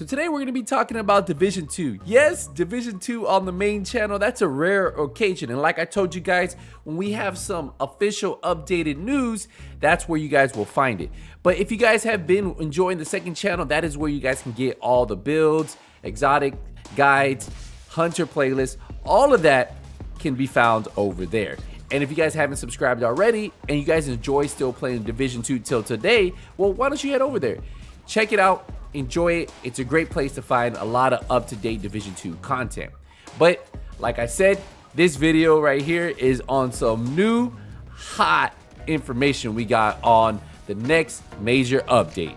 So today we're going to be talking about Division 2. Yes, Division 2 on the main channel. That's a rare occasion. And like I told you guys, when we have some official updated news, that's where you guys will find it. But if you guys have been enjoying the second channel, that is where you guys can get all the builds, exotic guides, hunter playlists, all of that can be found over there. And if you guys haven't subscribed already and you guys enjoy still playing Division 2 till today, well, why don't you head over there? Check it out. Enjoy it. It's a great place to find a lot of up-to-date Division 2 content. But like I said, this video right here is on some new hot information we got on the next major update.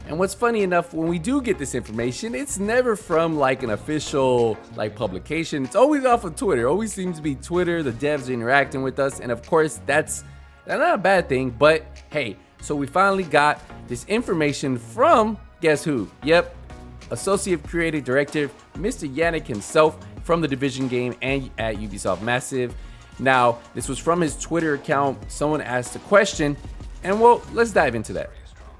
And what's funny enough, when we do get this information, it's never from like an official publication. It's always off of Twitter. It always seems to be Twitter. The devs are interacting with us, and of course that's not a bad thing. But hey, so we finally got this information from, guess who? Yep, Associate Creative Director, Mr. Yannick himself, from the Division game and at Ubisoft Massive. Now, this was from his Twitter account. Someone asked a question, and well, let's dive into that.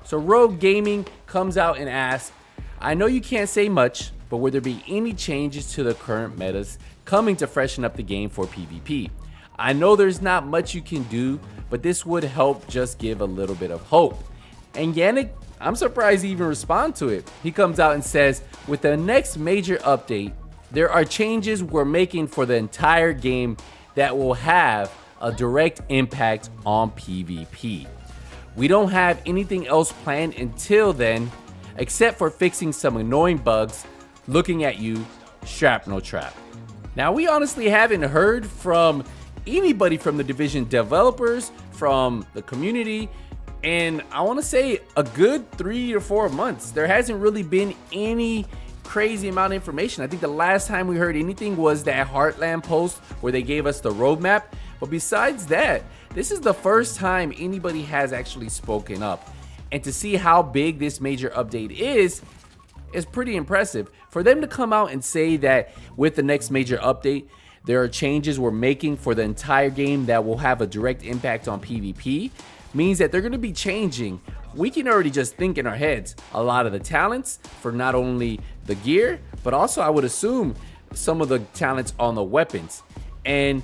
So Rogue Gaming comes out and asks, I know you can't say much, but will there be any changes to the current metas coming to freshen up the game for PvP? I know there's not much you can do, but this would help just give a little bit of hope. And Yannick, I'm surprised he even responded to it. He comes out and says, with the next major update, there are changes we're making for the entire game that will have a direct impact on PvP. We don't have anything else planned until then, except for fixing some annoying bugs. Looking at you, Shrapnel Trap. Now, we honestly haven't heard from anybody from the Division developers, from the community, and I want to say a good 3 or 4 months. There hasn't really been any crazy amount of information. I think the last time we heard anything was that Heartland post where they gave us the roadmap. But besides that, this is the first time anybody has actually spoken up. And to see how big this major update is pretty impressive. For them to come out and say that with the next major update, there are changes we're making for the entire game that will have a direct impact on PvP, means that they're going to be changing. We can already just think in our heads a lot of the talents for not only the gear, but also I would assume some of the talents on the weapons. And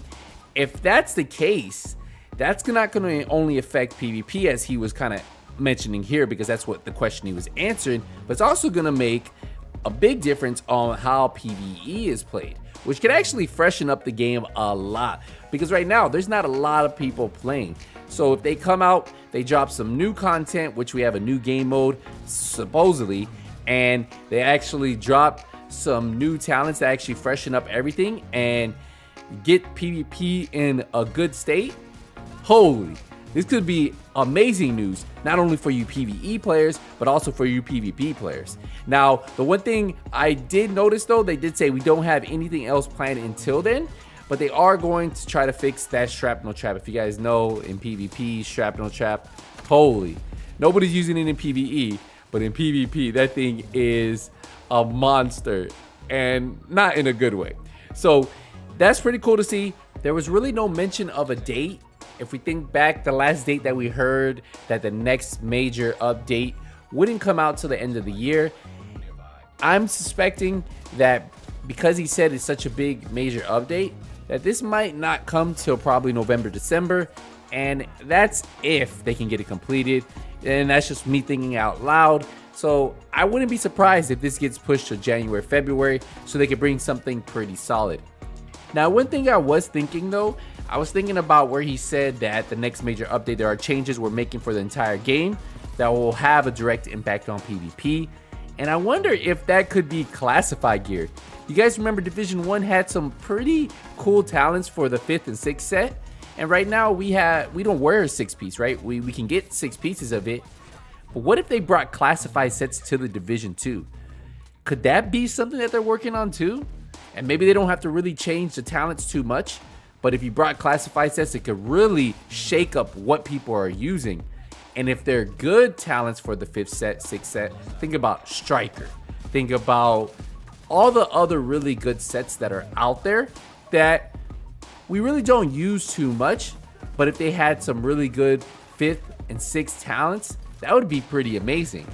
if that's the case, that's not going to only affect PvP, as he was kind of mentioning here, because that's what the question he was answering, but it's also going to make a big difference on how PvE is played, which can actually freshen up the game a lot, because right now there's not a lot of people playing. So if they come out, they drop some new content, which we have a new game mode supposedly, and they actually drop some new talents that actually freshen up everything and get PvP in a good state. Holy, this could be amazing news, not only for you PvE players, but also for you PvP players. Now, the one thing I did notice though, they did say we don't have anything else planned until then, but they are going to try to fix that Shrapnel Trap. If you guys know, in PvP, Shrapnel Trap, holy, nobody's using it in PvE, but in PvP, that thing is a monster, and not in a good way. So that's pretty cool to see. There was really no mention of a date. If we think back, the last date that we heard that the next major update wouldn't come out till the end of the year, I'm suspecting that because he said it's such a big major update, that this might not come till probably November, December, and that's if they can get it completed. And that's just me thinking out loud. So I wouldn't be surprised if this gets pushed to January, February, so they could bring something pretty solid. Now, one thing I was thinking though, I was thinking about where he said that the next major update, there are changes we're making for the entire game that will have a direct impact on PvP. And I wonder if that could be classified gear. You guys remember Division 1 had some pretty cool talents for the 5th and 6th set. And right now we don't wear a 6-piece, right? We can get 6 pieces of it. But what if they brought classified sets to the Division 2? Could that be something that they're working on too? And maybe they don't have to really change the talents too much. But if you brought classified sets, it could really shake up what people are using. And if they're good talents for the 5th set, 6th set, think about Striker. Think about all the other really good sets that are out there that we really don't use too much. But if they had some really good 5th and 6th talents, that would be pretty amazing.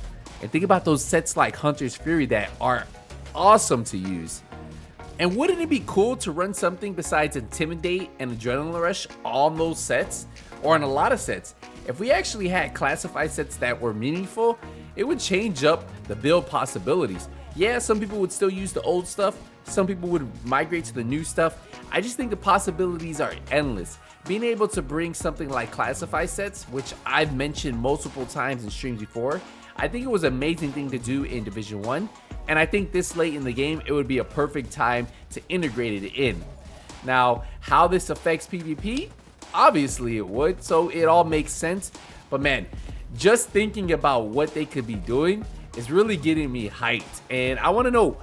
And think about those sets like Hunter's Fury that are awesome to use. And wouldn't it be cool to run something besides Intimidate and Adrenaline Rush on those sets, or on a lot of sets? If we actually had classified sets that were meaningful, it would change up the build possibilities. Yeah, some people would still use the old stuff, some people would migrate to the new stuff. I just think the possibilities are endless. Being able to bring something like classified sets, which I've mentioned multiple times in streams before, I think it was an amazing thing to do in Division 1. And I think this late in the game, it would be a perfect time to integrate it in. Now, how this affects PvP? Obviously it would, so it all makes sense. But man, just thinking about what they could be doing is really getting me hyped. And I want to know,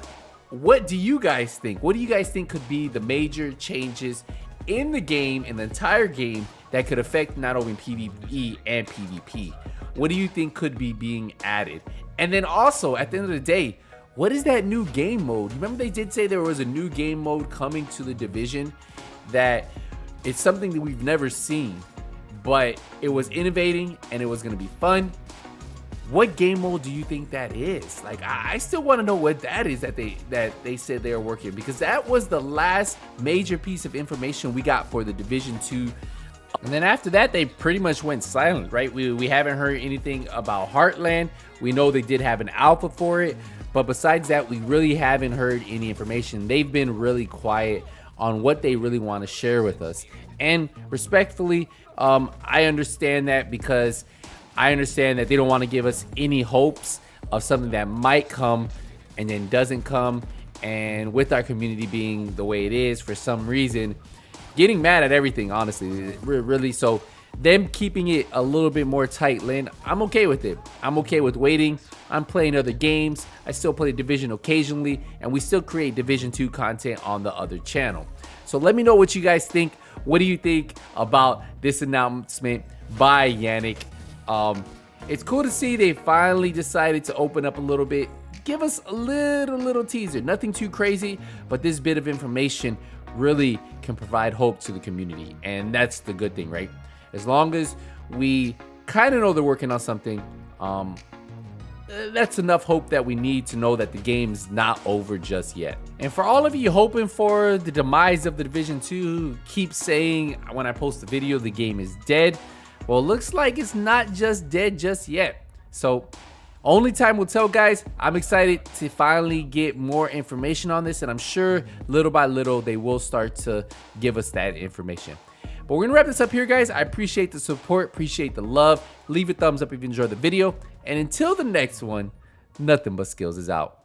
what do you guys think? What do you guys think could be the major changes in the game, in the entire game, that could affect not only PvE and PvP? What do you think could be being added? And then also, at the end of the day, what is that new game mode? Remember they did say there was a new game mode coming to the Division, that it's something that we've never seen, but it was innovating and it was going to be fun. What game mode do you think that is? Like, I still want to know what that is that they said they are working, because that was the last major piece of information we got for the Division 2. And then after that, they pretty much went silent, right? We haven't heard anything about Heartland. We know they did have an alpha for it, but besides that, we really haven't heard any information. They've been really quiet on what they really want to share with us. And respectfully, I understand that, because I understand that they don't want to give us any hopes of something that might come and then doesn't come. And with our community being the way it is, for some reason, getting mad at everything, honestly, really. So them keeping it a little bit more tight-lipped, I'm okay with it. I'm okay with waiting. I'm playing other games. I still play Division occasionally, and we still create Division 2 content on the other channel. So let me know what you guys think. What do you think about this announcement by Yannick? It's cool to see they finally decided to open up a little bit. Give us a little teaser. Nothing too crazy, but this bit of information really can provide hope to the community, and that's the good thing, right? As long as we kind of know they're working on something, that's enough hope that we need to know that the game's not over just yet. And for all of you hoping for the demise of the Division 2, who keep saying when I post the video the game is dead, well, it looks like it's not just dead just yet. So only time will tell, guys. I'm excited to finally get more information on this, and I'm sure little by little they will start to give us that information. But we're gonna wrap this up here, guys. I appreciate the support, appreciate the love. Leave a thumbs up if you enjoyed the video, and until the next one, Nothing But Skills is out.